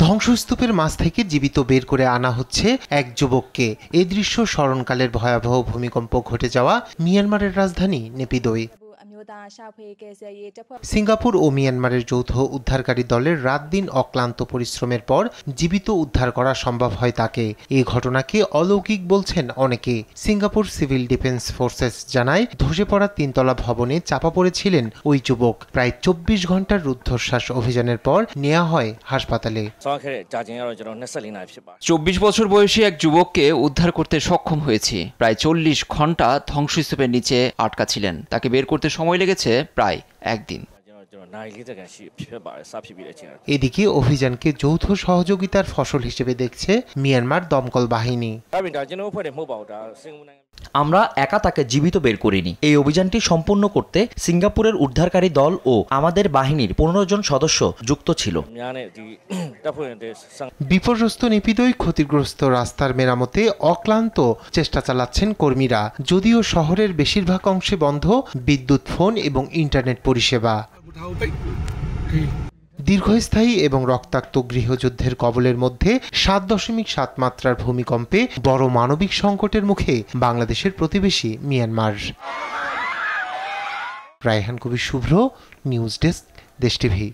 ধ্বংসস্তূপের মাঝ থেকে জীবিত বের করে আনা হচ্ছে এক যুবককে। এই দৃশ্য স্মরণকালের ভয়াবহ ভূমিকম্প ঘটে যাওয়া মিয়ানমারের রাজধানী নেপিদোয়। সিঙ্গাপুর ও মিয়ানমারের যৌথ উদ্ধারকারী দলের রাত দিন অক্লান্ত পরিশ্রমের পর জীবিত উদ্ধার করা সম্ভব হয় তাকে। এই ঘটনাকে অলৌকিক বলছেন অনেকে। সিঙ্গাপুর সিভিল ডিফেন্স ফোর্সেস জানায়, ধসে পড়া ৩তলা ভবনে চাপা পড়েছিলেন ওই যুবক। প্রায় ২৪ ঘন্টার রুদ্ধশ্বাস অভিযানের পর নেওয়া হয় হাসপাতালে। ২৪ বছর বয়সী এক যুবককে উদ্ধার করতে সক্ষম হয়েছি। প্রায় ৪০ ঘন্টা ধ্বংসস্তূপের নিচে আটকা ছিলেন। তাকে বের করতে সময় লেগেছে প্রায় একদিন। এদিকে অভিযানকে যৌথ সহযোগিতার ফসল হিসেবে দেখছে মিয়ানমার দমকল বাহিনী। আমরা একা তাকে জীবিত বের করিনি। এই অভিযানটি সম্পূর্ণ করতে সিঙ্গাপুরের উদ্ধারকারী দল ও আমাদের বাহিনীর ১৫ জন সদস্য যুক্ত ছিল। বিপর্যস্ত নেপিদোয় ক্ষতিগ্রস্ত রাস্তার মেরামতে অক্লান্ত চেষ্টা চালাচ্ছেন কর্মীরা। যদিও শহরের বেশিরভাগ অংশে বন্ধ বিদ্যুৎ, ফোন এবং ইন্টারনেট পরিষেবা। দীর্ঘস্থায়ী এবং রক্তাক্ত গৃহযুদ্ধের কবলের মধ্যে ৭.৭ মাত্রার ভূমিকম্পে বড় মানবিক সংকটের মুখে বাংলাদেশের প্রতিবেশী মিয়ানমার। রায়হান কবির শুভ্র, নিউজ ডেস্ক, দেশ টিভি।